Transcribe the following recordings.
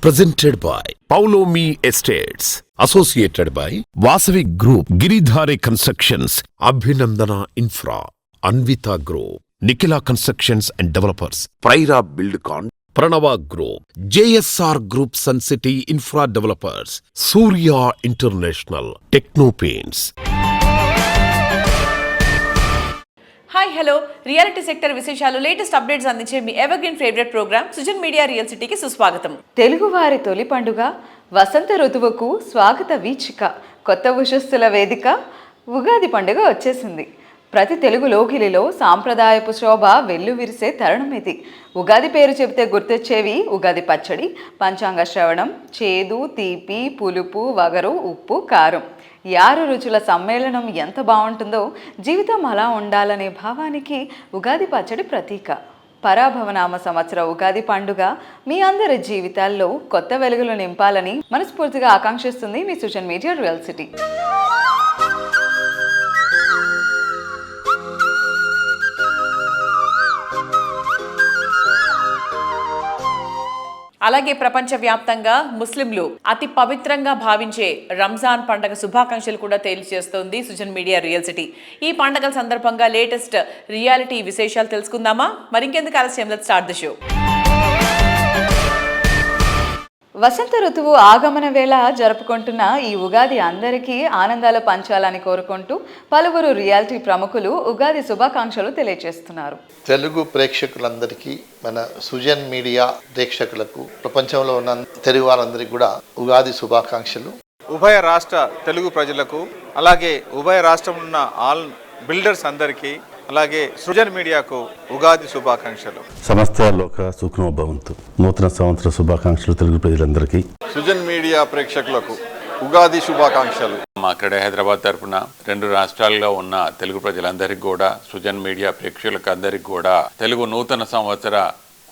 Presented by Paulomi Estates. Associated by Vasavi Group, Giridhare Constructions, Abhinandana Infra, Anvita Group, Nikila Constructions and Developers, Praira Buildcon, Pranava Group, JSR Group Sun City Infra Developers, Surya International, Techno Paints. Hi hello reality sector విశేషాలు latest updates అందించే మీ evergreen favourite programme Sujan media real సిటీకి సుస్వాగతం. తెలుగువారి తొలి పండుగ వసంత ఋతువుకు స్వాగత వీచిక, కొత్త ఉషస్సుల వేదిక ఉగాది పండుగ వచ్చేసింది. ప్రతి తెలుగు లోకిలిలో సాంప్రదాయపు శోభ వెల్లువిరిసే తరుణం ఇది. ఉగాది పేరు చెబితే గుర్తొచ్చేవి ఉగాది పచ్చడి, పంచాంగ శ్రవణం, చేదు, తీపి, పులుపు, వగరు, ఉప్పు, కారం. 6 రుచుల సమ్మేళనం ఎంత బాగుంటుందో జీవితం అలా ఉండాలనే భావానికి ఉగాది పచ్చడి ప్రతీక. పరాభవనామ సంవత్సర ఉగాది పండుగ మీ అందరి జీవితాల్లో కొత్త వెలుగులు నింపాలని మనస్ఫూర్తిగా ఆకాంక్షిస్తుంది మీ సుజన్ మీడియా రియల్ సిటీ. అలాగే ప్రపంచవ్యాప్తంగా ముస్లింలు అతి పవిత్రంగా భావించే రంజాన్ పండుగ శుభాకాంక్షలు కూడా తెలియజేస్తోంది సుజన్ మీడియా రియల్ సిటీ. ఈ పండుగల సందర్భంగా లేటెస్ట్ రియాలిటీ విశేషాలు తెలుసుకుందామా? మరింకెందుకు ఆలస్యం, లెట్స్ స్టార్ట్ ది షో. వసంత ఋతువు ఆగమన వేళ జరుపుకుంటున్న ఈ ఉగాది అందరికీ ఆనందాలు పంచాలని కోరుకుంటూ పలువురు రియాలిటీ ప్రముఖులు ఉగాది శుభాకాంక్షలు తెలియజేస్తున్నారు. తెలుగు ప్రేక్షకులందరికీ, మన సుజన్ మీడియా ప్రేక్షకులకు, ప్రపంచంలో ఉన్న తెలుగు వారందరికీ కూడా ఉగాది శుభాకాంక్షలు. ఉభయ రాష్ట్ర తెలుగు ప్రజలకు, అలాగే ఉభయ రాష్ట్రం ఉన్న ఆల్ బిల్డర్స్ అందరికీ, అలాగే సృజన్ మీడియాకు ఉగాది శుభాకాంక్షలు. సమస్త లోక సుఖనో భవంతు. నూతన సంవత్సర శుభాకాంక్షలు తెలుగు ప్రజలందరికీ, సుజన్ మీడియా ప్రేక్షకులకు ఉగాది శుభాకాంక్షలు. మా ఇక్కడ హైదరాబాద్ తరఫున 2 రాష్ట్రాల్లో ఉన్న తెలుగు ప్రజలందరికీ కూడా, సుజన్ మీడియా ప్రేక్షకులకు అందరికీ కూడా తెలుగు నూతన సంవత్సర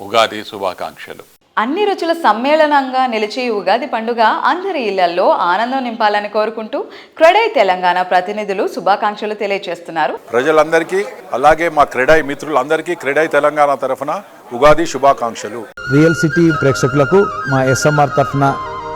ఉగాది శుభాకాంక్షలు. అన్ని రుచుల సమ్మేళనంగా నిలిచి ఉగాది పండుగ అందరి ఇళ్లలో ఆనందం నింపాలని కోరుకుంటూ క్రెడై తెలంగాణ ప్రతినిధులు శుభాకాంక్షలు తెలియజేస్తున్నారు. ప్రజలందరికీ, అలాగే మా క్రెడై మిత్రులందరికీ క్రెడై తెలంగాణ తరఫున ఉగాది శుభాకాంక్షలు. రియల్ సిటీ ప్రేక్షకులకు మా ఎస్ఎంఆర్ తరఫున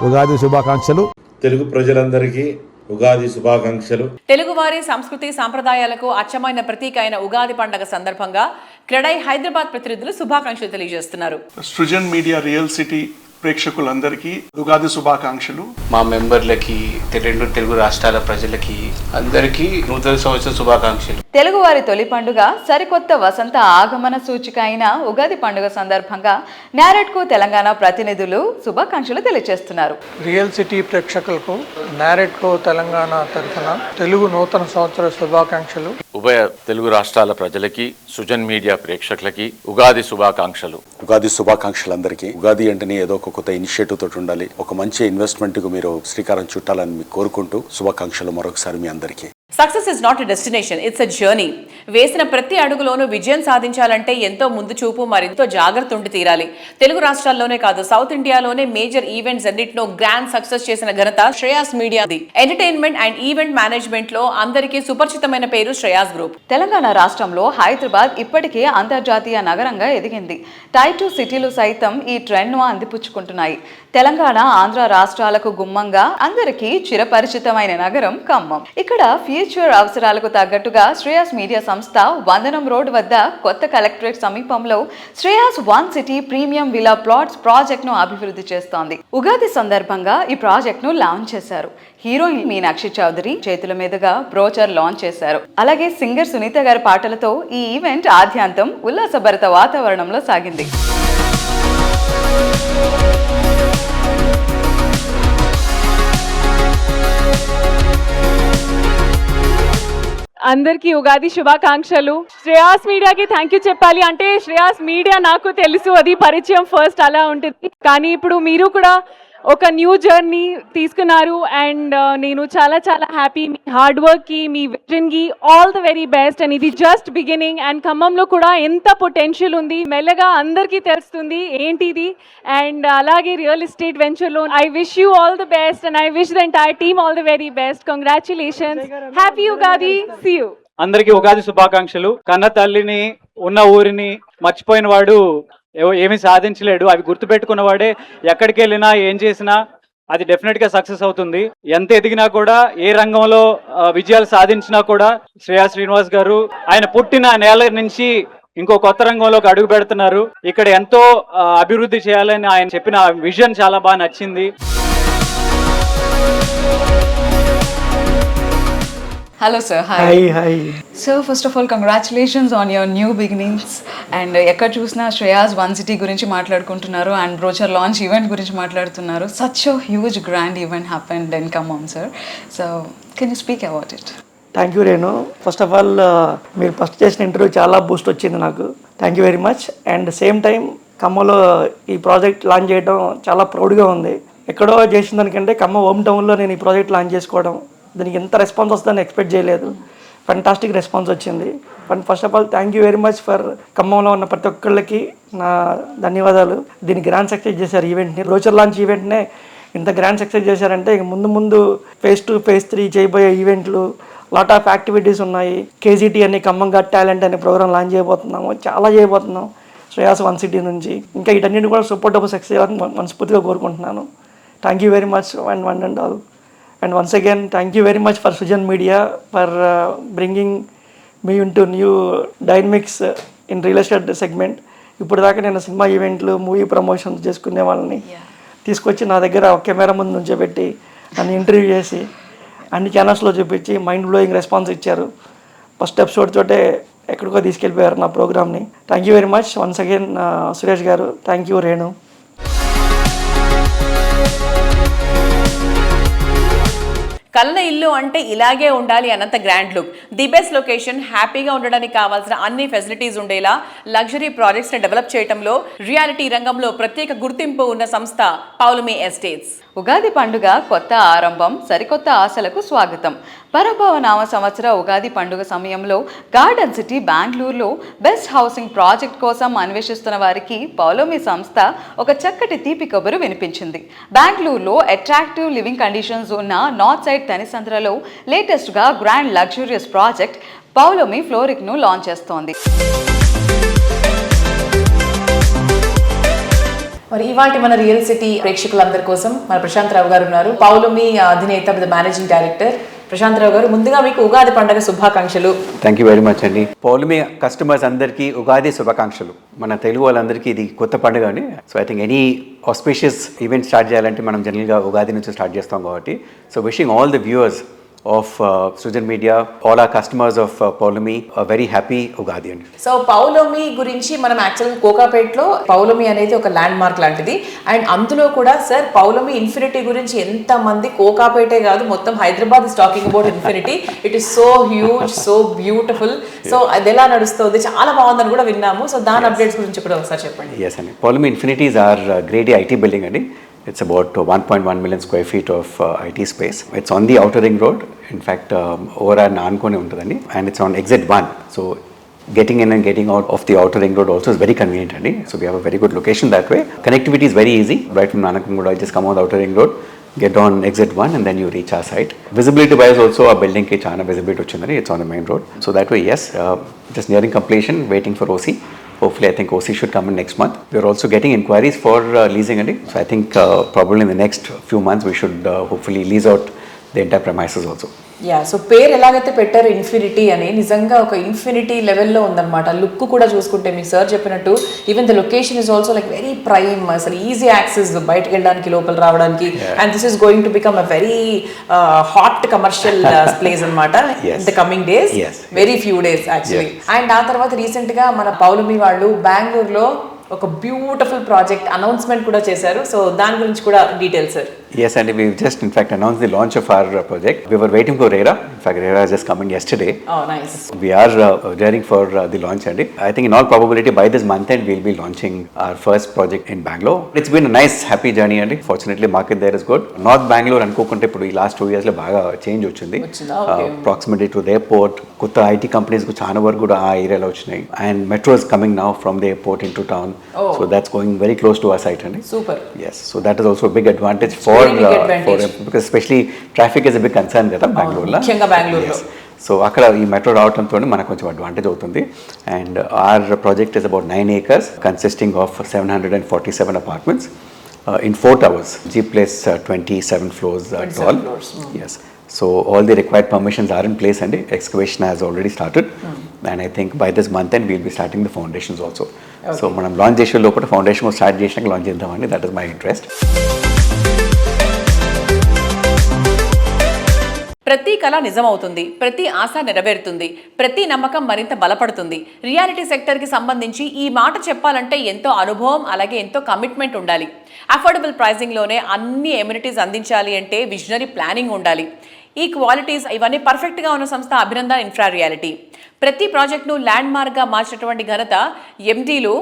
ఉగాది శుభాకాంక్షలు. తెలుగు ప్రజలందరికీ ఉగాది శుభాకాంక్షలు. తెలుగువారి సంస్కృతి సాంప్రదాయాలకు అచ్చమైన ప్రతీక అయిన ఉగాది పండుగ సందర్భంగా క్రెడై హైదరాబాద్ ప్రతినిధులు శుభాకాంక్షలు తెలియజేస్తున్నారు. సృజన్ మీడియా రియల్ సిటీ ప్రేక్షకులందరికీ ఉగాది శుభాకాంక్షలు. మా మెంబర్లకి, 2 తెలుగు రాష్ట్రాల ప్రజలకి అందరికీ నూతన సంవత్సర శుభాకాంక్షలు. తెలుగువారి తొలి పండుగ, సరికొత్త వసంత ఆగమన సూచిక అయిన ఉగాది పండుగ సందర్భంగా నారెడ్కు తెలంగాణ ప్రతినిధులు శుభాకాంక్షలు తెలియజేస్తున్నారు. రియల్ సిటీ ప్రేక్షకులకు నారెడ్కో తెలంగాణ తరఫున తెలుగు నూతన సంవత్సర శుభాకాంక్షలు. ఉభయ తెలుగు రాష్ట్రాల ప్రజలకి, సుజన్ మీడియా ప్రేక్షకులకి ఉగాది శుభాకాంక్షలు. ఉగాది శుభాకాంక్షలు అందరికీ. ఉగాది అంటేనే ఏదో ఒక కొత్త ఇనిషియేటివ్ తోటి ఉండాలి. ఒక మంచి ఇన్వెస్ట్మెంట్ కు మీరు శ్రీకారం చుట్టాలని మీకు కోరుకుంటూ శుభాకాంక్షలు మరొకసారి మీ అందరికీ. Success is not a destination, it's a journey. వేసిన ప్రతి అడుగులోనూ విజయం సాధించాలంటే ఎంతో ముందు చూపు, మరింతో జాగ్రత్త ఉండి తీరాలి. తెలుగు రాష్ట్రాల్లోనే కాదు, సౌత్ ఇండియాలోనే మేజర్ ఈవెంట్స్ అన్నింటిలో గ్రాండ్ సక్సెస్ చేసిన ఘనత శ్రేయాస్ మీడియాది. ఎంటర్టైన్మెంట్ అండ్ ఈవెంట్ మేనేజ్మెంట్ లో అందరికీ సుపరిచితమైన పేరు శ్రేయాస్ గ్రూప్. తెలంగాణ రాష్ట్రంలో హైదరాబాద్ ఇప్పటికే అంతర్జాతీయ నగరంగా ఎదిగింది. టైర్ 2 సిటీలు సైతం ఈ ట్రెండ్ ను అందిపుచ్చుకుంటున్నాయి. తెలంగాణ, ఆంధ్ర రాష్ట్రాలకు గుమ్మంగా అందరికీ చిరపరిచితమైన నగరం ఖమ్మం. ఇక్కడ ఫ్యూచర్ అవసరాలకు తగ్గట్టుగా శ్రేయాస్ మీడియా సంస్థ వందనం రోడ్ వద్ద కొత్త కలెక్టరేట్ సమీపంలో Shreyas 1 city premium villa plots project ను అభివృద్ధి చేస్తోంది. ఉగాది సందర్భంగా ఈ ప్రాజెక్ట్ ను లాంచ్ చేశారు. హీరోయిన్ మీనాక్షి చౌదరి చేతుల మీదుగా బ్రోచర్ లాంచ్ చేశారు. అలాగే సింగర్ సునీత గారి పాటలతో ఈ ఈవెంట్ ఆద్యాంతం ఉల్లాసభరిత వాతావరణంలో సాగింది. అందరికీ ఉగాది శుభాకాంక్షలు. శ్రేయాస్ మీడియాకి థ్యాంక్ యూ చెప్పాలి. అంటే శ్రేయాస్ మీడియా నాకు తెలుసు, అది పరిచయం ఫస్ట్ అలా ఉంటుంది. కానీ ఇప్పుడు మీరు కూడా ఒక న్యూ జర్నీ తీసుకున్నారు అండ్ నేను చాలా చాలా హ్యాపీ. మీ హార్డ్ వర్క్కి, మీ విజన్కి all the very best. And ఇది జస్ట్ బిగినింగ్. అండ్ ఖమ్మంలో కూడా ఎంత పొటెన్షియల్ ఉంది, మెల్లగా అందరికీ తెలుస్తుంది ఏంటిది. అండ్ అలాగే రియల్ ఎస్టేట్ వెంచర్లో I wish you all the best and I wish the entire team all the very best. Congratulations, happy Ugadi, see you. అందరికీ ఉగాది శుభాకాంక్షలు. కన్న తల్లిని, ఉన్న ఊరిని మర్చిపోయిన వాడు ఏమీ సాధించలేడు. అవి గుర్తుపెట్టుకున్నవాడే ఎక్కడికి వెళ్ళినా ఏం చేసినా అది డెఫినెట్ గా సక్సెస్ అవుతుంది. ఎంత ఎదిగినా కూడా, ఏ రంగంలో విజయాలు సాధించినా కూడా శ్రేయా శ్రీనివాస్ గారు ఆయన పుట్టిన నేల నుంచి ఇంకో కొత్త రంగంలోకి అడుగు పెడుతున్నారు. ఇక్కడ ఎంతో అభివృద్ధి చేయాలని ఆయన చెప్పిన విజన్ చాలా బాగా నచ్చింది. Hello sir, hi. Sir, first of all, congratulations on your new beginnings. And ఎక్కడ చూసినా శ్రేయాస్ వన్ సిటీ గురించి మాట్లాడుకుంటున్నారు అండ్ బ్రోచర్ లాంచ్ ఈవెంట్ గురించి మాట్లాడుతున్నారు. Such a huge grand event happened in Khammam, sir. So, can you speak about it? Thank you Renu. First of all మీరు first చేసిన interview చాలా Boost వచ్చింది నాకు. Thank you very much. And same time ఖమ్మంలో ఈ project launch చేయడం చాలా ప్రౌడ్గా ఉంది. ఎక్కడో చేసిన దానికంటే ఖమ్మం హోమ్ టౌన్లో నేను ఈ ప్రాజెక్ట్ లాంచ్ చేసుకోవడం, దీనికి ఎంత రెస్పాన్స్ వస్తుందని ఎక్స్పెక్ట్ చేయలేదు. ఫంటాస్టిక్ రెస్పాన్స్ వచ్చింది. First of all thank you very much for ఖమ్మంలో ఉన్న ప్రతి ఒక్కళ్ళకి నా ధన్యవాదాలు. దీన్ని గ్రాండ్ సక్సెస్ చేశారు ఈవెంట్ని. బ్రోచర్ లాంచ్ ఈవెంట్నే ఇంత గ్రాండ్ సక్సెస్ చేశారంటే ఇక ముందు ఫేజ్ 2, ఫేజ్ 3 చేయబోయే ఈవెంట్లు, లాట్ ఆఫ్ యాక్టివిటీస్ ఉన్నాయి. కేజీటీ అని ఖమ్మం గట్ టాలెంట్ అనే ప్రోగ్రామ్ లాంచ్ చేయబోతున్నాము. చాలా చేయబోతున్నాం శ్రేయాస్ వన్ సిటీ నుంచి. ఇంకా వీటన్నిటిని కూడా సపోర్ట్ సక్సెస్ చేయాలని మనస్ఫూర్తిగా కోరుకుంటున్నాను. Thank you very much and all. And once again, thank you very much for Sujan Media for bringing me into new dynamics in real estate segment. ఇప్పుడు దాకా నేను సినిమా ఈవెంట్లు, మూవీ ప్రమోషన్స్ చేసుకునే వాళ్ళని తీసుకొచ్చి నా దగ్గర కెమెరా ముందు నుంచోబెట్టి నన్ను ఇంటర్వ్యూ చేసి అన్ని ఛానల్స్లో చూపించి మైండ్ బ్లోయింగ్ రెస్పాన్స్ ఇచ్చారు. ఫస్ట్ ఎపిసోడ్ తోటే ఎక్కడికో తీసుకెళ్ళిపోయారు నా ప్రోగ్రామ్ని. Thank you very much once again Suresh garu. Thank you Renu. కళ్ళ ఇల్లు అంటే ఇలాగే ఉండాలి అన్నంత grand look, the best location, హ్యాపీగా ఉండడానికి కావాల్సిన అన్ని ఫెసిలిటీస్ ఉండేలా లగ్జరీ ప్రాజెక్ట్స్ ని డెవలప్ చేయడంలో రియాలిటీ రంగంలో ప్రత్యేక గుర్తింపు ఉన్న సంస్థ పౌలమి ఎస్టేట్స్. ఉగాది పండుగ కొత్త ఆరంభం, సరికొత్త ఆశలకు స్వాగతం. పరభవనామ సంవత్సర ఉగాది పండుగ సమయంలో గార్డెన్ సిటీ బెంగళూరులో బెస్ట్ హౌసింగ్ ప్రాజెక్ట్ కోసం అన్వేషిస్తున్న వారికి పౌలమి సంస్థ ఒక చక్కటి తీపి కబురు వినిపించింది. బెంగళూరులో అట్రాక్టివ్ లివింగ్ కండిషన్స్ ఉన్న నార్త్ సైడ్ తనిసంద్రలో లేటెస్ట్గా grand luxurious project Paulomi ఫ్లోరిక్ను launch చేస్తోంది. మరి ఇవాటి మన రియల్ సిటీ ప్రేక్షకులందరి కోసం మన ప్రశాంత్ రావు గారు ఉన్నారు, పౌలమి అధినేత, మేనేజింగ్ డైరెక్టర్. ప్రశాంత్ రావు గారు, ముందుగా మీకు ఉగాది పండుగ శుభాకాంక్షలు. థ్యాంక్ యూ వెరీ మచ్ అండి. పౌలమి కస్టమర్స్ అందరికీ ఉగాది శుభాకాంక్షలు. మన తెలుగు వాళ్ళందరికీ ఇది కొత్త పండుగ అండి. So I think any auspicious event start చేయాలంటే మనం జనరల్గా ఉగాది నుంచి స్టార్ట్ చేస్తాం కాబట్టి. So wishing all the viewers of Sujan Media, all our customers of Pawlomi, a very happy Ugadi. So Paulami గురించి మనం యాక్చువల్గా కోకాపేట్లో పౌలమి అనేది ఒక ల్యాండ్ మార్క్ లాంటిది. అండ్ అందులో కూడా సార్ పౌలమి ఇన్ఫినిటీ గురించి ఎంతమంది, కోకాపేటే కాదు మొత్తం Hyderabad is talking about infinity. It is so huge, so beautiful. So అది ఎలా నడుస్తుంది, చాలా బాగుందని కూడా విన్నాము. సో దాని అప్డేట్స్ గురించి కూడా ఒకసారి చెప్పండి. Yes అండి, Pawlomi Infinity is our grade A IT building అండి. It's about 1.1 million square feet of IT space. It's on the outer ring road. In fact, over and aankone untadandi, and it's on exit 1. So getting in and getting out of the outer ring road also is very convenient andi. So we have a very good location that way. Connectivity is very easy. Right from Nanakangoda, just come on the outer ring road, get on exit 1 and then you reach our site. Visibility wise also our building ki chana visibility ochindani. It's on the main road. So that way, yes, just nearing completion, waiting for OC. Hopefully, I think OC should come in next month. We are also getting inquiries for leasing andi. So I think probably in the next few months we should hopefully lease out the entire premises also. Yeah, so పేరు ఎలాగైతే పెట్టారు infinity అని, నిజంగా ఒక infinity లెవెల్లో ఉందన్నమాట. Look కూడా చూసుకుంటే మీకు సార్ చెప్పినట్టు even the location is also like very prime, అసలు ఈజీ యాక్సెస్ బయటకు వెళ్ళడానికి, లోపల రావడానికి. And this is going to become a very hot commercial place అనమాట in the coming days, very few days actually. And ఆ తర్వాత recent గా మన పౌలమి వాళ్ళు బెంగళూరులో ఒక బ్యూటిఫుల్ ప్రాజెక్ట్ అనౌన్స్మెంట్ కూడా చేశారు. సో దాని గురించి కూడా details sir. Yes, and we just in fact announced the launch of our project. We were waiting for RERA. In fact, RERA has just come in yesterday. Oh, nice. We are daring for the launch, and I think in all probability by this month end we'll be launching our first project in Bangalore. It's been a nice, happy journey, and fortunately market there is good. North Bangalore అనుకోకుంటే ఇప్పుడు ఈ last 2 years లో బాగా change వచ్చింది. Proximity to the airport, కొత్త IT companies కు చాలా వరకు కూడా ఆ ఏరియాలో వచ్చినాయి. And metro is coming now from the airport into town. So that's going very close to our site, and super. Yes, so that is also a big advantage for because especially traffic is a big concern కదా Bangalore. ముఖ్యంగా బెంగళూరులో. So అక్కడ ఈ metro రావడంతో మనకు కొంచెం advantage అవుతుంది. And our project is about 9 acres consisting of 747 apartments in 4 towers. G Place 27 floors tall. Yes. So all the required permissions are in place and the excavation has already started. And I think by this month end we'll be starting the foundations also. Okay. So మనం launch చేసే లోపల foundation start చేసినాక launch చేద్దామండి. That is my interest. ప్రతి కళ నిజమవుతుంది, ప్రతి ఆశ నెరవేరుతుంది, ప్రతి నమ్మకం మరింత బలపడుతుంది. రియాలిటీ సెక్టర్కి సంబంధించి ఈ మాట చెప్పాలంటే ఎంతో అనుభవం, అలాగే ఎంతో కమిట్మెంట్ ఉండాలి. అఫోర్డబుల్ ప్రైజింగ్లోనే అన్ని ఎమ్యూనిటీస్ అందించాలి అంటే విజనరీ ప్లానింగ్ ఉండాలి. ఈ క్వాలిటీస్ ఇవన్నీ పర్ఫెక్ట్గా ఉన్న సంస్థ అభినందన ఇన్ఫ్రా రియాలిటీ. ప్రతి ప్రాజెక్ట్ను ల్యాండ్ మార్క్గా మార్చినటువంటి ఘనత ఎండీలు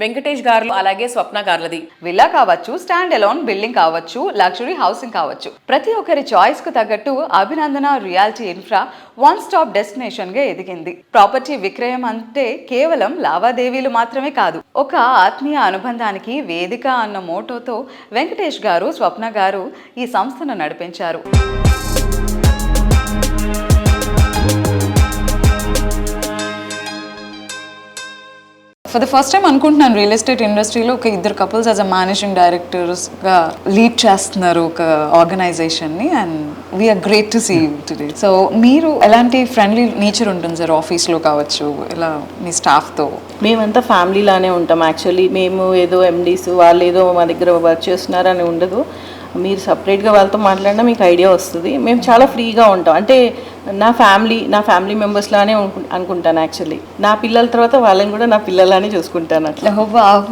వెంకటేష్ గారు అలాగే స్వప్న గారులది. విల్లా కావచ్చు, స్టాండ్ అలోన్ బిల్డింగ్ కావచ్చు, లగ్జరీ హౌసింగ్ కావచ్చు, ప్రతి ఒక్కరి చాయిస్ కు తగ్గట్టు అభినందన reality infra one stop destination గా ఎదిగింది. ప్రాపర్టీ విక్రయం అంటే కేవలం లావాదేవీలు మాత్రమే కాదు, ఒక ఆత్మీయ అనుబంధానికి వేదిక అన్న మోటోతో వెంకటేష్ గారు, స్వప్న గారు ఈ సంస్థను నడిపించారు. ఫర్ ద ఫస్ట్ టైం అనుకుంటున్నాను రియల్ ఎస్టేట్ ఇండస్ట్రీలో ఒక ఇద్దరు కపుల్స్ యాజ్ అ మేనేజింగ్ డైరెక్టర్స్గా లీడ్ చేస్తున్నారు ఒక ఆర్గనైజేషన్ని. And we're great to see today. So మీరు ఎలాంటి ఫ్రెండ్లీ నేచర్ ఉంటుంది సార్ ఆఫీస్లో కావచ్చు, ఇలా మీ స్టాఫ్తో? మేమంతా ఫ్యామిలీలానే ఉంటాం యాక్చువల్లీ. మేము ఏదో ఎండీస్ వాళ్ళు ఏదో మా దగ్గర వర్క్ చేస్తున్నారని ఉండదు. మీరు సపరేట్గా వాళ్ళతో మాట్లాడినా మీకు ఐడియా వస్తుంది. మేము చాలా ఫ్రీగా ఉంటాం. అంటే నా ఫ్యామిలీ మెంబర్స్లానే అనుకుంటాను యాక్చువల్లీ. నా పిల్లల తర్వాత వాళ్ళని కూడా నా పిల్లలానే చూసుకుంటాను అట్లా.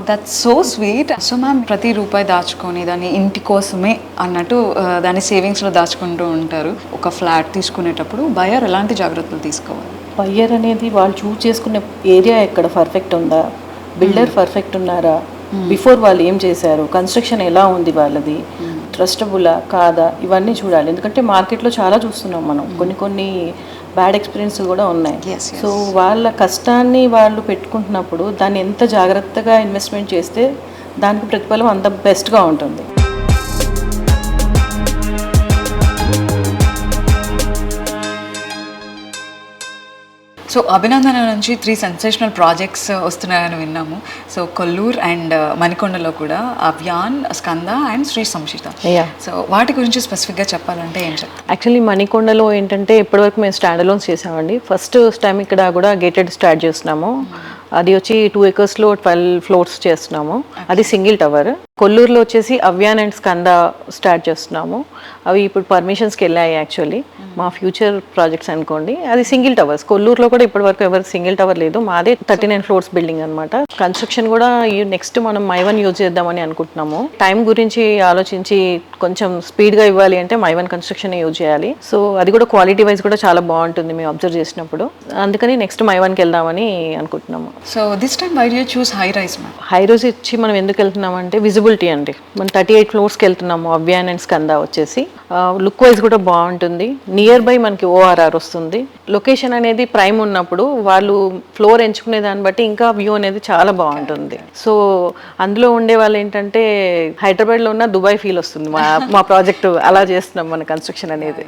That's so sweet. So ma'am ప్రతి రూపాయి దాచుకొని దాన్ని ఇంటి కోసమే అన్నట్టు దాన్ని సేవింగ్స్లో దాచుకుంటూ ఉంటారు. ఒక ఫ్లాట్ తీసుకునేటప్పుడు బయర్ ఎలాంటి జాగ్రత్తలు తీసుకోవాలి? బయ్యర్ అనేది వాళ్ళు చూస్ చేసుకునే ఏరియా ఎక్కడ పర్ఫెక్ట్ ఉందా, బిల్డర్ పర్ఫెక్ట్ ఉన్నారా, బిఫోర్ వాళ్ళు ఏం చేశారు, కన్స్ట్రక్షన్ ఎలా ఉంది వాళ్ళది, ట్రస్టబులా కాదా, ఇవన్నీ చూడాలి. ఎందుకంటే మార్కెట్లో చాలా చూస్తున్నాం మనం, కొన్ని బ్యాడ్ ఎక్స్పీరియన్స్ కూడా ఉన్నాయి. సో వాళ్ళ కష్టాన్ని వాళ్ళు పెట్టుకుంటున్నప్పుడు దాన్ని ఎంత జాగ్రత్తగా ఇన్వెస్ట్మెంట్ చేస్తే దానికి ప్రతిఫలం అంత బెస్ట్గా ఉంటుంది. సో అభినందన నుంచి 3 సెన్సేషనల్ ప్రాజెక్ట్స్ వస్తున్నాయని విన్నాము. సో కొల్లూరు అండ్ మణికొండలో కూడా అవ్యాన్, స్కంద అండ్ శ్రీ సంశిత. సో వాటి గురించి స్పెసిఫిక్గా చెప్పాలంటే ఏం చెప్తారు? యాక్చువల్లీ మణికొండలో ఏంటంటే ఇప్పటివరకు మేము స్టాండ్ అలోన్స్ చేసామండి. ఫస్ట్ టైం ఇక్కడ కూడా గేటెడ్ స్టార్ట్ చేస్తున్నాము. అది వచ్చి 2 acresలో 12 floors చేస్తున్నాము. అది సింగిల్ టవర్. కొల్లూరులో వచ్చేసి అవ్యాన్ అండ్ స్కంద స్టార్ట్ చేస్తున్నాము. అవి ఇప్పుడు పర్మిషన్స్కి వెళ్ళాయి యాక్చువల్లీ. మా ఫ్యూచర్ ప్రాజెక్ట్స్ అనుకోండి. అది సింగిల్ టవర్స్. కొల్లూరులో కూడా ఇప్పటివరకు ఎవరికి సింగిల్ టవర్ లేదు. మాదే 39 floors బిల్డింగ్ అనమాట. కన్స్ట్రక్షన్ కూడా నెక్స్ట్ మనం మైవన్ యూజ్ చేద్దామని అనుకుంటున్నాము. టైం గురించి ఆలోచించి కొంచెం స్పీడ్గా ఇవ్వాలి అంటే మైవన్ కన్స్ట్రక్షన్ యూజ్ చేయాలి. సో అది కూడా క్వాలిటీ వైజ్ కూడా చాలా బాగుంటుంది మేము అబ్జర్వ్ చేసినప్పుడు. అందుకని నెక్స్ట్ మైవన్కి వెళ్దామని అనుకుంటున్నాము. So this time why do you choose high rise? High rise ఇచ్చి మనం ఎందుకు వెళ్తున్నాం అంటే విజిబిలిటీ అండి. మనం 38 floors వెళ్తున్నాము. అవ్యాన్ అండ్ స్కంద వచ్చేసి లుక్ వైజ్ కూడా బాగుంటుంది. నియర్ బై మనకి ORR వస్తుంది. లొకేషన్ అనేది ప్రైమ్ ఉన్నప్పుడు వాళ్ళు ఫ్లోర్ ఎంచుకునే దాన్ని బట్టి ఇంకా వ్యూ అనేది చాలా బాగుంటుంది. సో అందులో ఉండే వాళ్ళు ఏంటంటే హైదరాబాద్లో ఉన్న దుబాయ్ ఫీల్ వస్తుంది. మా ప్రాజెక్టు అలా చేస్తున్నాం మన కన్స్ట్రక్షన్ అనేది.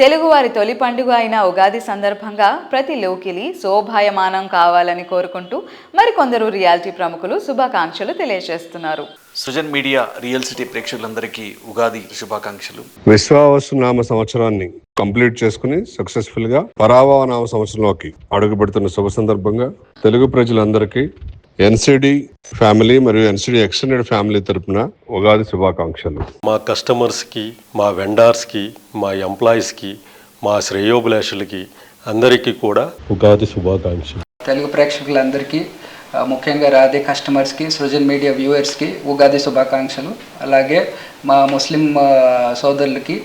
తెలుగువారి తొలి పండుగ అయిన ఉగాది సందర్భంగా ప్రతి లోకిలి శోభాయమానం కావాలని కోరుకుంటూ మరికొందరు రియాలిటీ ప్రముఖులు శుభాకాంక్షలు తెలియజేస్తున్నారు. సృజన్ మీడియా రియల్ సిటీ ప్రేక్షకులందరికీ ఉగాది శుభాకాంక్షలు. విశ్వావసు నామ సంవత్సరాన్ని కంప్లీట్ చేసుకుని సక్సెస్ఫుల్ గా పరాభవ నామ సంవత్సరంలోకి అడుగు పెడుతున్న శుభ సందర్భంగా తెలుగు ప్రజలందరికీ ఎన్సిడి ఫ్యామిలీ మరియు ఎన్సిడి ఎక్స్టెండెడ్ ఫ్యామిలీ తరపున ఉగాది శుభాకాంక్షలు. మా కస్టమర్స్కి, మా వెండర్స్కి, మా ఎంప్లాయీస్కి, మా శ్రేయోభిలాషులకి అందరికీ కూడా ఉగాది శుభాకాంక్షలు. తెలుగు ప్రేక్షకులందరికీ ముఖ్యంగా రాధే కస్టమర్స్కి, సృజన్ మీడియా వ్యూవర్స్కి ఉగాది శుభాకాంక్షలు. అలాగే మా ముస్లిం సోదరులకి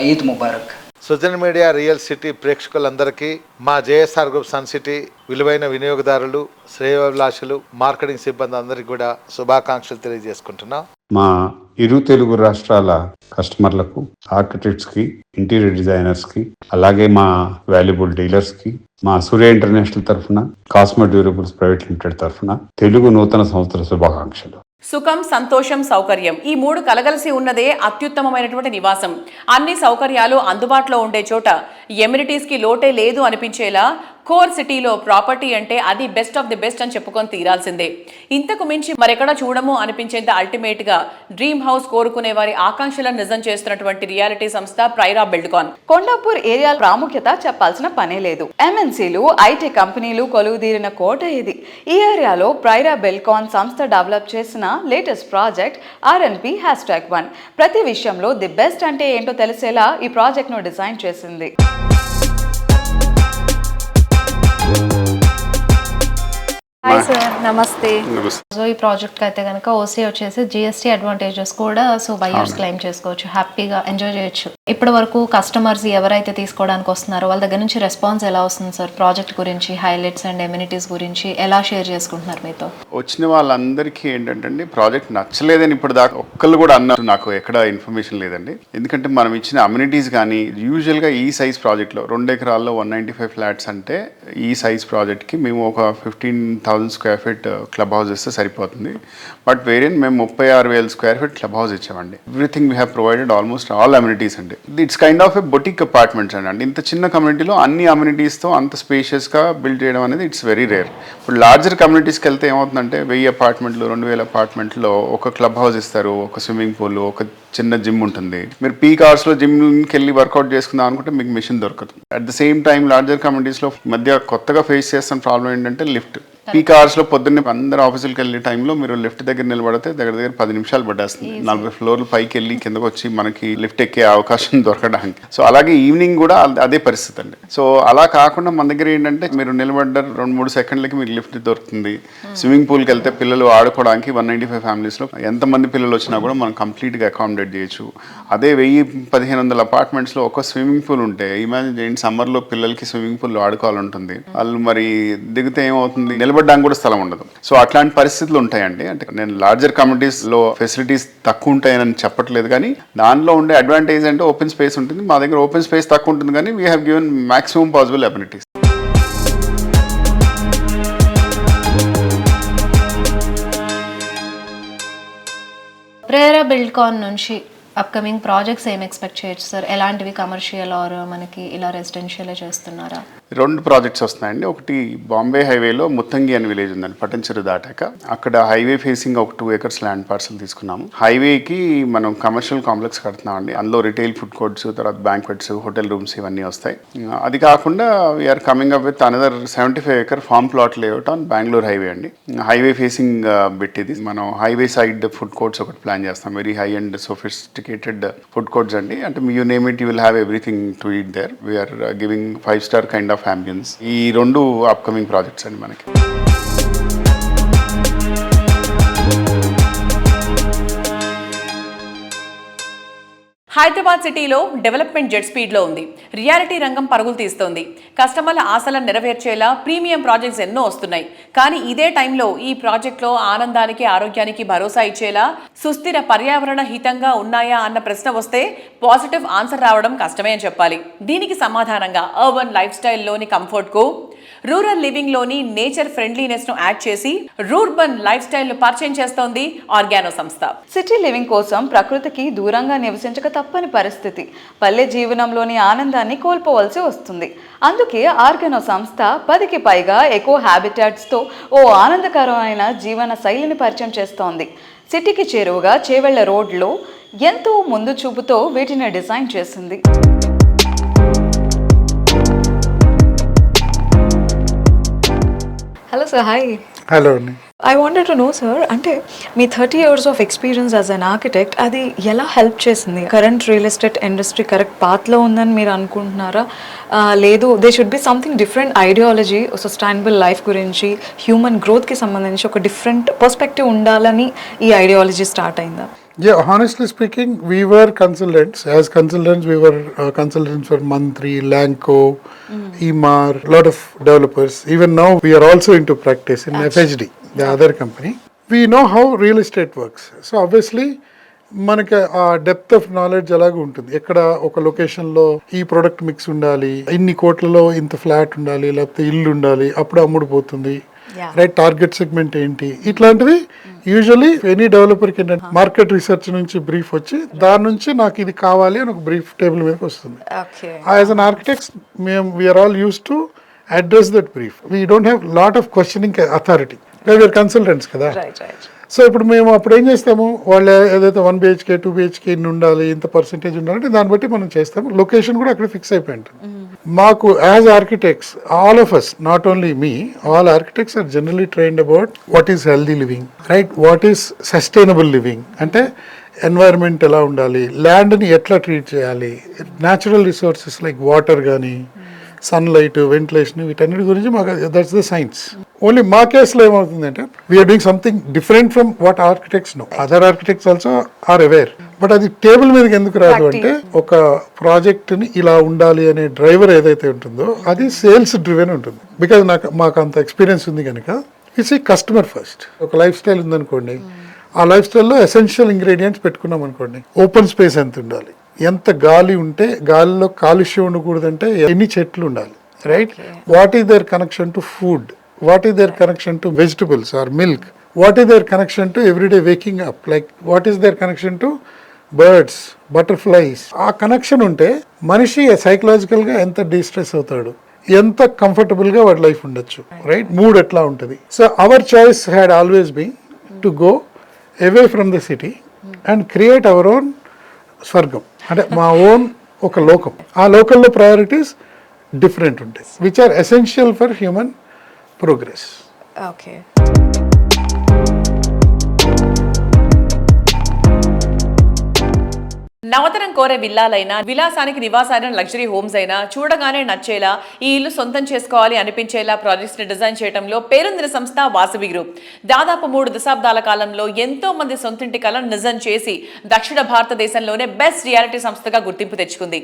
Eid Mubarak. Srujan media real city ప్రేక్షకులందరికీ, మా జేఎస్ఆర్ గ్రూప్ సన్ సిటీ విలువైన వినియోగదారులు, శ్రేయోభిలాషులు, మార్కెటింగ్ సిబ్బంది అందరికీ కూడా శుభాకాంక్షలు తెలియజేసుకుంటున్నాం. మా ఇరు తెలుగు రాష్ట్రాల కస్టమర్లకు, ఆర్కిటెక్ట్స్కి, ఇంటీరియర్ డిజైనర్స్కి, అలాగే మా వాల్యుబుల్ డీలర్స్కి, మా సూర్య ఇంటర్నేషనల్ తరఫున, కాస్మో డ్యూరబుల్స్ ప్రైవేట్ లిమిటెడ్ తరఫున తెలుగు నూతన సంవత్సర శుభాకాంక్షలు. సుఖం, సంతోషం, సౌకర్యం ఈ మూడు కలగలిసి ఉన్నదే అత్యుత్తమమైనటువంటి నివాసం. అన్ని సౌకర్యాలు అందుబాటులో ఉండే చోట ఎమ్యూనిటీస్ కి లోటే లేదు అనిపించేలా కోర్ సిటీలో ప్రాపర్టీ అంటే అది బెస్ట్ ఆఫ్ ది బెస్ట్ అని చెప్పుకొని తీరాల్సిందే. ఇంతకు మించి మరెక్కడ చూడము అనిపించేంత అల్టిమేట్ గా డ్రీమ్ హౌస్ కోరుకునే వారి ఆకాంక్షలను నిజం చేస్తున్నటువంటి రియాలిటీ సంస్థ ప్రైరా బిల్డ్కాన్. కొండాపూర్ ఏరియా ప్రాముఖ్యత చెప్పాల్సిన పనే లేదు. ఎంఎన్సీలు, ఐటీ కంపెనీలు కొలువుదీరిన కోట ఇది. ఈ ఏరియాలో ప్రైరా బిల్డ్కాన్ సంస్థ డెవలప్ చేసిన లేటెస్ట్ ప్రాజెక్ట్ RNP #1. ప్రతి విషయంలో ది బెస్ట్ అంటే ఏంటో తెలిసేలా ఈ ప్రాజెక్ట్ ను డిజైన్ చేసింది. హాయ్ సార్, నమస్తే. సో ఈ ప్రాజెక్ట్కి అయితే కనుక ఓసీ వచ్చేసి GST అడ్వాంటేజెస్ కూడా సో బయర్స్ క్లెయిమ్ చేసుకోవచ్చు, హ్యాపీగా ఎంజాయ్ చేయొచ్చు. ఇప్పటి వరకు కస్టమర్స్ ఎవరైతే తీసుకోవడానికి వస్తున్నారో వాళ్ళ దగ్గర నుంచి రెస్పాన్స్ ఎలా వస్తుంది సార్? ప్రాజెక్ట్ గురించి, హైలైట్స్ అండ్ ఎమ్యూనిటీస్ గురించి ఎలా షేర్ చేసుకుంటున్నారు మీతో? వచ్చిన వాళ్ళందరికీ ఏంటంటే ప్రాజెక్ట్ నచ్చలేదని ఇప్పుడు దాకా ఒక్కళ్ళు కూడా అన్నారు. నాకు ఎక్కడ ఇన్ఫర్మేషన్ లేదండి. ఎందుకంటే మనం ఇచ్చిన అమ్యూనిటీస్ కానీ యూజువల్గా ఈ సైజ్ ప్రాజెక్ట్లో 2 ఎకరాల్లో 195 ఫ్లాట్స్ అంటే ఈ సైజ్ ప్రాజెక్ట్కి మేము ఒక 15,000 స్క్వేర్ ఫీట్ క్లబ్ హౌస్ ఇస్తే సరిపోతుంది. బట్ వేరియన్ మేము 36,000 స్క్వేర్ ఫీట్ క్లబ్ హౌస్ ఇచ్చామండి. Everything we have provided almost all amenities అండి. It's kind of a boutique apartments అండి. ఇంత చిన్న కమ్యూనిటీలో అన్ని అమ్యూనిటీస్తో అంత స్పేషియస్గా బిల్డ్ చేయడం అనేది ఇట్స్ వెరీ రేర్. ఇప్పుడు లార్జర్ కమ్యూనిటీస్కి వెళ్తే ఏమవుతుందంటే 1000 అపార్ట్మెంట్లు, 2000 అపార్ట్మెంట్లో ఒక క్లబ్ హౌస్ ఇస్తారు, ఒక స్విమ్మింగ్ పూల్, ఒక చిన్న జిమ్ ఉంటుంది. మీరు పీక్ అవర్స్లో జిమ్కి వెళ్ళి వర్కౌట్ చేసుకుందాం అనుకుంటే మీకు మిషన్ దొరకదు. At the same time larger కమ్యూనిటీస్లో మధ్య కొత్తగా ఫేస్ చేస్తున్న ప్రాబ్లం ఏంటంటే లిఫ్ట్. పీక్ అవర్స్లో పొద్దున్నే అందరూ ఆఫీసులకు వెళ్ళే టైంలో మీరు లిఫ్ట్ దగ్గర నిలబడితే దగ్గర 10 నిమిషాలు పట్టేస్తుంది. 40 ఫ్లోర్లు పైకి వెళ్ళి కిందకు వచ్చి మనకి లిఫ్ట్ ఎక్కే అవకాశం దొరకడానికి. సో అలాగే ఈవినింగ్ కూడా అదే పరిస్థితి అండి. సో అలా కాకుండా మన దగ్గర ఏంటంటే మీరు నిలబడ్డ 2-3 సెకండ్లకి మీకు లిఫ్ట్ దొరుకుతుంది. స్విమ్మింగ్ పూల్కి వెళ్తే పిల్లలు ఆడుకోవడానికి 195 ఫ్యామిలీస్లో ఎంతమంది పిల్లలు వచ్చినా కూడా మనం కంప్లీట్గా అకామిడేట్ చేయొచ్చు. అదే 1000-1500 అపార్ట్మెంట్స్లో ఒక స్విమ్మింగ్ పూల్ ఉంటే ఇమాజిన్ చేయండి, సమ్మర్లో పిల్లలకి స్విమ్మింగ్ పూల్లో ఆడుకోవాలంటుంది. వాళ్ళు మరి దిగితే ఏమవుతుంది, నిలబడడానికి కూడా స్థలం ఉండదు. సో అట్లాంటి పరిస్థితులు ఉంటాయండి. అంటే నేను లార్జర్ కమ్యూనిటీస్లో ఫెసిలిటీస్ తక్కువ ఉంటాయని చెప్పట్లేదు, కానీ దానిలో ఉండే అడ్వాంటేజ్ అంటే ఓపెన్ స్పేస్ ఉంటుంది. మా దగ్గర ఓపెన్ స్పేస్ తక్కువ ఉంటుంది, కానీ we have given maximum possible amenities. Praira Buildcon నుంచి అప్కమింగ్ ప్రాజెక్ట్స్ ఏం ఎక్స్పెక్ట్ చేయొచ్చు సార్? ఎలాంటివి, కమర్షియల్ ఆర్ మనకి ఇలా రెసిడెన్షియల్ చేస్తున్నారా? 2 ప్రాజెక్ట్స్ వస్తున్నాయండి. ఒకటి బాంబే హైవేలో ముత్తంగి అని విలేజ్ ఉందండి, పటంచెరు దాటాక. అక్కడ హైవే ఫేసింగ్ ఒక 2 acres ల్యాండ్ పార్సల్ తీసుకున్నాము. హైవేకి మనం కమర్షియల్ కాంప్లెక్స్ కడుతున్నామండి. అందులో రిటైల్ ఫుడ్ కోర్ట్స్, తర్వాత బ్యాంక్వెట్స్, హోటల్ రూమ్స్ ఇవన్నీ వస్తాయి. అది కాకుండా we're coming up with another 75 acre farm plot layout on Bengaluru highway అండి. హైవే ఫేసింగ్ బిట్ ఇది. మనం హైవే సైడ్ ఫుడ్ కోర్ట్స్ ఒకటి ప్లాన్ చేస్తాం. Very high and sophisticated food courts అండి. అంటే you name it, you will have everything to eat there. We're giving 5-star kind of ambience. ఈ 2 upcoming projects అండి మనకి. హైదరాబాద్ సిటీలో డెవలప్మెంట్ జెట్ స్పీడ్లో ఉంది. రియాలిటీ రంగం పరుగులు తీస్తోంది. కస్టమర్ల ఆశలను నెరవేర్చేలా ప్రీమియం ప్రాజెక్ట్స్ ఎన్నో వస్తున్నాయి. కానీ ఇదే టైంలో ఈ ప్రాజెక్ట్లో ఆనందానికి, ఆరోగ్యానికి భరోసా ఇచ్చేలా సుస్థిర, పర్యావరణ హితంగా ఉన్నాయా అన్న ప్రశ్న వస్తే పాజిటివ్ ఆన్సర్ రావడం కష్టమే అని చెప్పాలి. దీనికి సమాధానంగా అర్బన్ లైఫ్ స్టైల్లోని కంఫర్ట్కు రూరల్ లివింగ్లోని నేచర్ ఫ్రెండ్లీనెస్ను యాడ్ చేసి రూర్బన్ లైఫ్ స్టైల్ను పరిచయం చేస్తోంది ఆర్గానో సంస్థ. సిటీ లివింగ్ కోసం ప్రకృతికి దూరంగా నివసించక తప్పని పరిస్థితి. పల్లె జీవనంలోని ఆనందాన్ని కోల్పోవలసి వస్తుంది. అందుకే ఆర్గానో సంస్థ 10కి పైగా ఎకో హ్యాబిటాట్స్తో ఓ ఆనందకరమైన జీవన శైలిని పరిచయం చేస్తోంది. సిటీకి చేరువగా చేవెళ్ల రోడ్లో ఎంతో ముందు చూపుతో వీటిని డిజైన్ చేసింది. Hello sir, hi. Hello. I wanted to know sir, అంటే మీ 30 years of experience as an architect అది ఎలా హెల్ప్ చేసింది? Current real estate industry correct పాత్లో ఉందని మీరు అనుకుంటున్నారా? లేదు, they should be something different ideology, sustainable life గురించి, హ్యూమన్ గ్రోత్కి సంబంధించి ఒక డిఫరెంట్ పర్స్పెక్టివ్ ఉండాలని ఈ ఐడియాలజీ స్టార్ట్ అయిందా? Yeah, honestly speaking, we were consultants. As consultants, we were consultants for Mantri, Lanco, Emaar, a lot of developers. Even now, we are also into practice in FHD, the other company. We know how real estate works. So obviously, మనకి ఆ depth of knowledge అలాగే ఉంటుంది. ఎక్కడ ఒక లొకేషన్లో ఈ product mix ఉండాలి, ఇన్ని కోట్లలో ఇంత ఫ్లాట్ ఉండాలి, లేకపోతే ఇల్లు ఉండాలి, అప్పుడు అమ్ముడుపోతుంది. రైట్ టార్గెట్ సెగ్మెంట్ ఏంటి, ఇట్లాంటివి యూజువలీ ఎనీ డెవలపర్కి ఏంటంటే మార్కెట్ రీసెర్చ్ నుంచి బ్రీఫ్ వచ్చి దాని నుంచి నాకు ఇది కావాలి అని ఒక బ్రీఫ్ టేబుల్ మీదకి వస్తుంది. As an architects we are all use to address that brief. We don't have lot of questioning authority, we are consultants కదా. సో ఇప్పుడు మేము అప్పుడు ఏం చేస్తాము, వాళ్ళు ఏదైతే 1 BHK 2 BHK ఇన్ని ఉండాలి, ఇంత పర్సెంటేజ్ ఉండాలంటే దాన్ని బట్టి మనం చేస్తాము. లొకేషన్ కూడా అక్కడ ఫిక్స్ అయిపోయి ఉంటుంది. మాకు as architects, all of us, not only me, all architects are generally trained about what is healthy living, right, what is sustainable living, అంటే ఎన్వైరన్మెంట్ ఎలా ఉండాలి, ల్యాండ్ని ఎట్లా ట్రీట్ చేయాలి, న్యాచురల్ రిసోర్సెస్ లైక్ వాటర్ కానీ సన్లైట్, వెంటిలేషన్, వీటన్నిటి గురించి మాకు దట్స్ ద సైన్స్. ఓన్లీ మా కేసులో ఏమవుతుందంటే we are doing something different from what architects know. Other architects also are aware, but అది టేబుల్ మీదకి ఎందుకు రాదు అంటే ఒక ప్రాజెక్ట్ని ఇలా ఉండాలి అనే డ్రైవర్ ఏదైతే ఉంటుందో అది సేల్స్ డ్రివెన్ ఉంటుంది. బికాజ్ మాకు అంత ఎక్స్పీరియన్స్ ఉంది కనుక ఇట్స్ ఈ కస్టమర్ ఫస్ట్. ఒక లైఫ్ స్టైల్ ఉందనుకోండి, ఆ లైఫ్ స్టైల్లో ఎసెన్షియల్ ఇంగ్రీడియంట్స్ పెట్టుకున్నాం అనుకోండి, ఓపెన్ స్పేస్ ఎంత ఉండాలి, ఎంత గాలి ఉంటే, గాలిలో కాలుష్యం ఉండకూడదంటే ఎన్ని చెట్లు ఉండాలి, right, what is their connection to food, what is their connection to vegetables or milk, what is their connection to everyday waking up, like what is their connection to birds, butterflies. ఆ connection ఉంటే మనిషి సైకలాజికల్గా ఎంత distress అవుతాడు, ఎంత కంఫర్టబుల్గా వాడి life ఉండొచ్చు, రైట్, మూడ్ ఎట్లా ఉంటుంది. So our choice had always be to go away from the city and create our own స్వర్గం, అంటే మా ఓన్ ఒక లోకం. ఆ లోకల్లో ప్రయారిటీస్ డిఫరెంట్ ఉంటాయి, which are essential for human progress. Okay. నవతరం కోరే విల్లాలైనా, విలాసానికి నివాసాలైన లగ్జరీ హోమ్స్ అయినా చూడగానే నచ్చేలా, ఈ ఇల్లు సొంతం చేసుకోవాలి అనిపించేలా ప్రాజెక్ట్స్ ని డిజైన్ చేయడంలో పేరొందిన సంస్థ వాసవి గ్రూప్. దాదాపు 3 దశాబ్దాల కాలంలో ఎంతో మంది సొంతింటి కలను నిజం చేసి దక్షిణ భారతదేశంలోనే బెస్ట్ రియాలిటీ సంస్థగా గుర్తింపు తెచ్చుకుంది.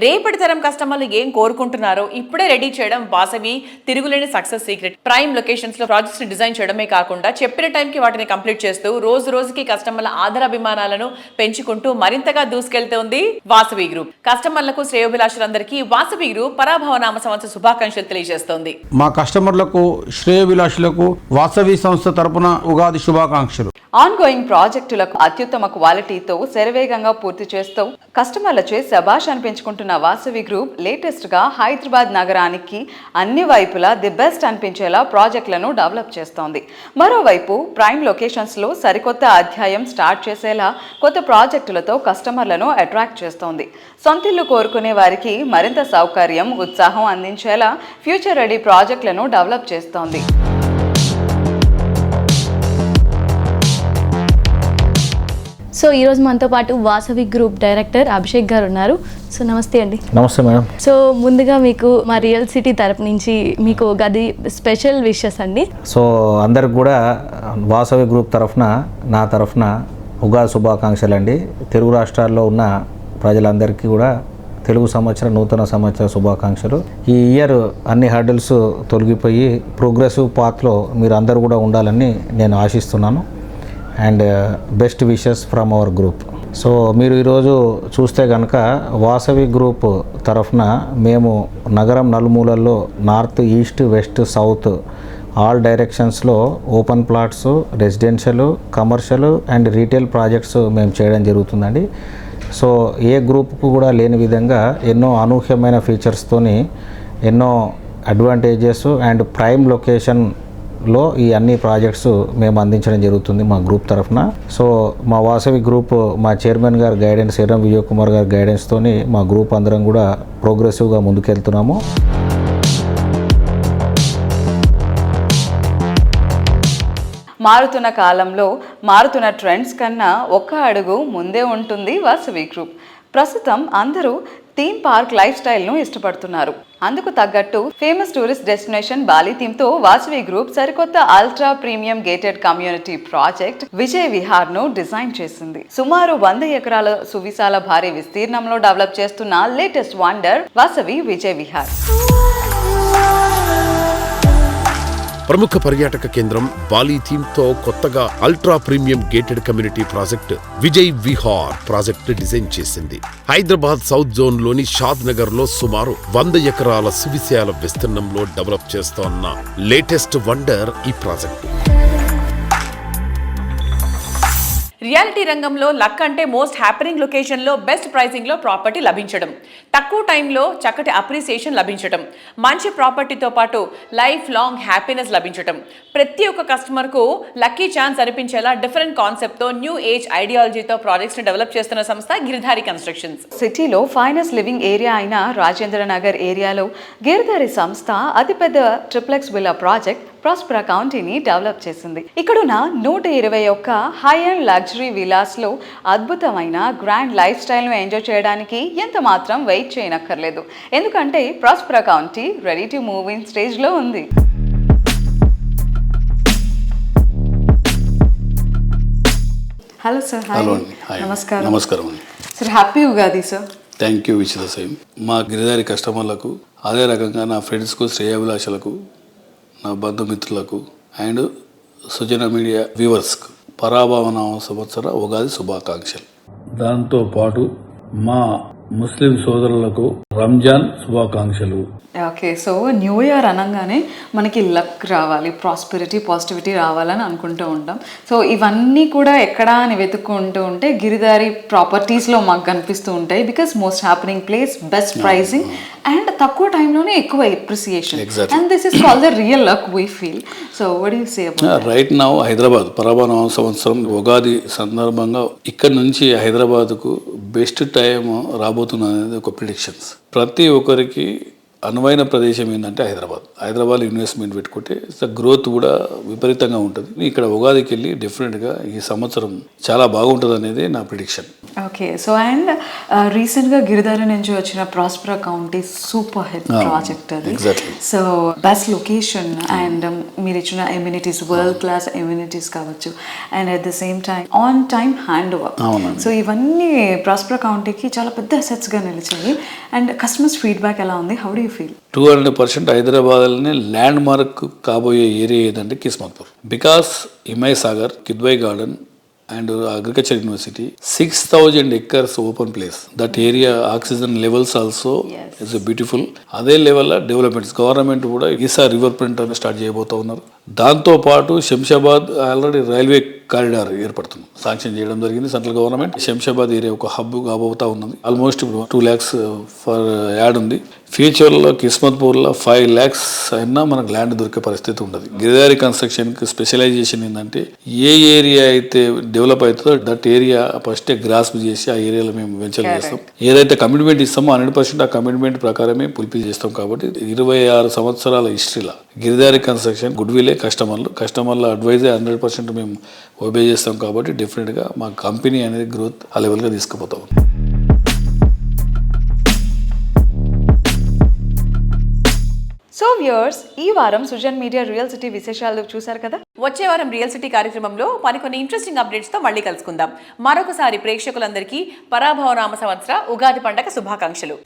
రేపటి తరం కస్టమర్లు ఏం కోరుకుంటున్నారో ఇప్పుడే రెడీ చేయడం వాసవి తిరుగులేని సక్సెస్ సీక్రెట్. ప్రైమ్ లొకేషన్స్ లో ప్రాజెక్ట్స్ ని డిజైన్ చేయడమే కాకుండా చెప్పిన టైంకి వాటిని కంప్లీట్ చేస్తూ రోజు రోజుకి కస్టమర్ల ఆదరాభిమానాలను పెంచుకుంటూ మరింతగా దూసుకెళ్తోంది వాసవి గ్రూప్. కస్టమర్లకు, శ్రేయోభిలాషులందరికీ వాసవి గ్రూప్ పరాభవ నామ సంవత్సర శుభాకాంక్షలు తెలియజేస్తోంది. మా కస్టమర్లకు, శ్రేయోభిలాషులకు వాసవి సంస్థ తరపున ఉగాది శుభాకాంక్షలు. ఆన్గోయింగ్ ప్రాజెక్టులకు అత్యుత్తమ క్వాలిటీతో శరవేగంగా పూర్తి చేస్తూ కస్టమర్లచే శభాష్ అనిపించుకుంటున్న వాసవి గ్రూప్ లేటెస్ట్ గా హైదరాబాద్ నగరానికి అన్ని వైపులా ది బెస్ట్ అనిపించేలా ప్రాజెక్టులను డెవలప్ చేస్తోంది. మరోవైపు ప్రైమ్ లొకేషన్స్ లో సరికొత్త అధ్యాయం స్టార్ట్ చేసేలా కొత్త ప్రాజెక్టులతో కస్టమర్లను అట్రాక్ట్ చేస్తోంది. సొంతిల్లు కోరుకునే వారికి మరింత సౌకర్యం, ఉత్సాహం అందించేలా ఫ్యూచర్ రెడీ ప్రాజెక్టులను డెవలప్ చేస్తోంది. సో ఈరోజు మనతో పాటు వాసవి గ్రూప్ డైరెక్టర్ అభిషేక్ గారు ఉన్నారు. సో నమస్తే అండి. నమస్తే మేడం. సో ముందుగా మీకు మా రియల్ సిటీ తరపు నుంచి మీకు గది స్పెషల్ విషెస్ అండి. సో అందరికి కూడా వాసవి గ్రూప్ తరఫున, నా తరఫున ఉగాది శుభాకాంక్షలు అండి. తెలుగు రాష్ట్రాల్లో ఉన్న ప్రజలందరికీ కూడా తెలుగు సంవత్సరం, నూతన సంవత్సర శుభాకాంక్షలు. ఈ ఇయర్ అన్ని హర్డిల్స్ తొలగిపోయి ప్రోగ్రెసివ్ పాత్లో మీరు అందరూ కూడా ఉండాలని నేను ఆశిస్తున్నాను. And best wishes from our group. So మీరు ఈరోజు చూస్తే కనుక వాసవి గ్రూప్ తరఫున మేము నగరం నలుమూలల్లో north, east, west, south all డైరెక్షన్స్లో open plots, residential, commercial and retail projects మేము చేయడం జరుగుతుందండి. సో ఏ గ్రూప్కు కూడా లేని విధంగా ఎన్నో అనూహ్యమైన ఫీచర్స్తోని, ఎన్నో అడ్వాంటేజెస్ అండ్ ప్రైమ్ లొకేషన్లో ఈ అన్ని ప్రాజెక్ట్స్ మేము అందించడం జరుగుతుంది మా గ్రూప్ తరఫున. సో మా వాసవి గ్రూప్, మా చైర్మన్ గారి గైడెన్స్, ఎర్రం విజయ్ కుమార్ గారి గైడెన్స్తోని మా గ్రూప్ అందరం కూడా ప్రోగ్రెసివ్గా ముందుకెళ్తున్నాము. మారుతున్న కాలంలో మారుతున్న ట్రెండ్స్ కన్నా ఒక్క అడుగు ముందే ఉంటుంది వాసవి గ్రూప్. ప్రస్తుతం అందరూ థీమ్ పార్క్ లైఫ్ స్టైల్ను ఇష్టపడుతున్నారు. అందుకు తగ్గట్టు ఫేమస్ టూరిస్ట్ డెస్టినేషన్ బాలి థీమ్తో వాసవి గ్రూప్ సరికొత్త ultra premium gated community project Vijay విహార్ను డిజైన్ చేసింది. సుమారు 100 ఎకరాల సువిశాల భారీ విస్తీర్ణంలో డెవలప్ చేస్తున్న లేటెస్ట్ వండర్ వాసవి విజయ్ విహార్. ప్రముఖ పర్యాటక కేంద్రం బాలి థీమ్ తో కొత్తగా ultra premium gated community project Vijay Vihar project design చేసింది. హైదరాబాద్ సౌత్ జోన్ లోని షాద్ నగర్ లో సుమారు 100 ఎకరాల సువిశాల విస్తీర్ణంలో డెవలప్ చేస్తోన్న లేటెస్ట్ వండర్ ఈ ప్రాజెక్టు. రియాలిటీ రంగంలో లక్ అంటే మోస్ట్ హ్యాపెనింగ్ లొకేషన్లో బెస్ట్ ప్రైసింగ్లో ప్రాపర్టీ లభించడం, తక్కువ టైంలో చక్కటి అప్రిసియేషన్ లభించడం, మంచి ప్రాపర్టీతో పాటు లైఫ్ లాంగ్ హ్యాపీనెస్ లభించడం, ప్రతి ఒక్క కస్టమర్కు లక్కీ ఛాన్స్ అనిపించేలా డిఫరెంట్ కాన్సెప్ట్తో న్యూ ఏజ్ ఐడియాలజీతో ప్రాజెక్ట్స్ని డెవలప్ చేస్తున్న సంస్థ గిరిధారి కన్స్ట్రక్షన్స్. సిటీలో ఫైనెస్ట్ లివింగ్ ఏరియా అయిన రాజేంద్ర నగర్ ఏరియాలో గిరిధారి సంస్థ అతిపెద్ద ట్రిప్లెక్స్ విల్లా ప్రాజెక్ట్ ప్రాస్పరా కౌంటీని డెవలప్ చేసింది. ఇక్కడున్న 121 హై అండ్ లగ్జరీ విలాస్లో అద్భుతమైన గ్రాండ్ లైఫ్ స్టైల్ను ఎంజాయ్ చేయడానికి ఎంత మాత్రం వెయిట్ చేయనక్కర్లేదు. ఎందుకంటే ప్రాస్పరా county ready to move in స్టేజ్లో ఉంది. Hello sir. హలో అండి. నమస్కారం. నమస్కారం అండి. Sir happy Ugadi sir. Thank you. Which the same. మా గిరిధారి కస్టమర్లకు, అదే రకంగా నా ఫ్రెండ్స్కు, శ్రేయాభిలాషులకు, నా బంధుమిత్రులకు అండ్ సుజన మీడియా వ్యూవర్స్కు పరాభవన సంవత్సర ఉగాది శుభాకాంక్షలు. దాంతోపాటు మా ముస్లిం సోదరులకు రంజాన్ శుభాకాంక్షలు. ఓకే, సో న్యూ ఇయర్ అనగానే మనకి లక్ రావాలి, ప్రాస్పెరిటీ, పాజిటివిటీ రావాలని అనుకుంటూ ఉంటాం. సో ఇవన్నీ కూడా ఎక్కడా అని వెతుక్కుంటూ ఉంటే గిరిధారి ప్రాపర్టీస్లో మాకు కనిపిస్తూ ఉంటాయి. Because most happening place, best pricing and తక్కువ టైంలోనే ఎక్కువ appreciation. And this is called the real luck we feel. So what you say about right now Hyderabad పరాభవన సంవత్సరం ఉగాది సందర్భంగా ఇక్కడ నుంచి హైదరాబాద్కు బెస్ట్ టైం రాబోతున్నది ఒక ప్రిడిక్షన్స్. ప్రతి ఒక్కరికి అనువైన ప్రదేశం ఏంటంటే హైదరాబాద్ ఇన్వెస్ట్మెంట్ పెట్టుకుంటే గ్రోత్ కూడా విపరీతంగా ఉంటుంది. ఇక్కడ ఉగాదికి వెళ్ళి డెఫినెట్గా ఈ సంవత్సరం చాలా బాగుంటుంది అనేది నా ప్రిడిక్షన్. ఓకే, సో అండ్ రీసెంట్గా గిరిధారి నుంచి వచ్చిన ప్రాస్పరా కౌంటీ సూపర్ హిట్ ప్రాజెక్ట్ అది. సో బెస్ట్ లొకేషన్ అండ్ మీరు ఇచ్చిన ఎమ్యూనిటీస్, వరల్డ్ క్లాస్ ఎమ్యూనిటీస్ కావచ్చు, and at the same time on time hand over. So ఇవన్నీ ప్రాస్పరా కౌంటీకి చాలా పెద్ద అసెట్స్గా నిలిచాయి. అండ్ కస్టమర్స్ ఫీడ్బ్యాక్ ఎలా ఉంది? How do you feel? 200% హైదరాబాద్లోనే ల్యాండ్ మార్క్ కాబోయే ఏరియా ఏదంటే కిస్మత్పూర్. Because Himayat Sagar, Kidwai garden and agriculture university, 6,000 acres open place. That area oxygen levels also is beautiful. అదే లెవెల్ డెవలప్మెంట్స్ గవర్నమెంట్ కూడా ఈసారి రివర్ ఫ్రంట్ అని స్టార్ట్ చేయబోతా ఉన్నారు. దాంతోపాటు శంషాబాద్ ఆల్రెడీ రైల్వే కారిడార్ ఏర్పడుతుంది, శాంక్షన్ చేయడం జరిగింది సెంట్రల్ గవర్నమెంట్. శంషాబాద్ ఏరియా ఒక హబ్ కాబోతా ఉన్నది. ఆల్మోస్ట్ 2 lakhs ఫర్ యాడ్ ఉంది. ఫ్యూచర్లో కిస్మత్పూర్లో 5 lakhs అయినా మనకు ల్యాండ్ దొరికే పరిస్థితి ఉండదు. గిరిధారి కన్స్ట్రక్షన్కి స్పెషలైజేషన్ ఏంటంటే ఏ ఏరియా అయితే డెవలప్ అవుతుందో దట్ ఏరియా ఫస్టే గ్రాస్ప్ చేసి ఆ ఏరియాలో మేము వెంచర్ చేస్తాం. ఏదైతే కమిట్మెంట్ ఇస్తామో 100% ఆ కమిట్మెంట్ ప్రకారమే ఫుల్ఫిల్ చేస్తాం. కాబట్టి 26 సంవత్సరాల హిస్టరీలో గిరిధారి కన్స్ట్రక్షన్ గుడ్ విలే కస్టమర్ల అడ్వైజే 100% మేము ఒబే చేస్తాం. కాబట్టి డెఫినెట్గా మా కంపెనీ అనేది గ్రోత్ ఆ లెవెల్గా తీసుకుపోతాం. సో వ్యూవర్స్, ఈ వారం సుజన్ మీడియా రియల్ సిటీ విశేషాలు చూశారు కదా. వచ్చే వారం రియల్ సిటీ కార్యక్రమంలో మరికొన్ని ఇంట్రెస్టింగ్ అప్డేట్స్తో మళ్ళీ కలుసుకుందాం. మరొకసారి ప్రేక్షకులందరికీ పరాభవ నామ సంవత్సర ఉగాది పండగ శుభాకాంక్షలు.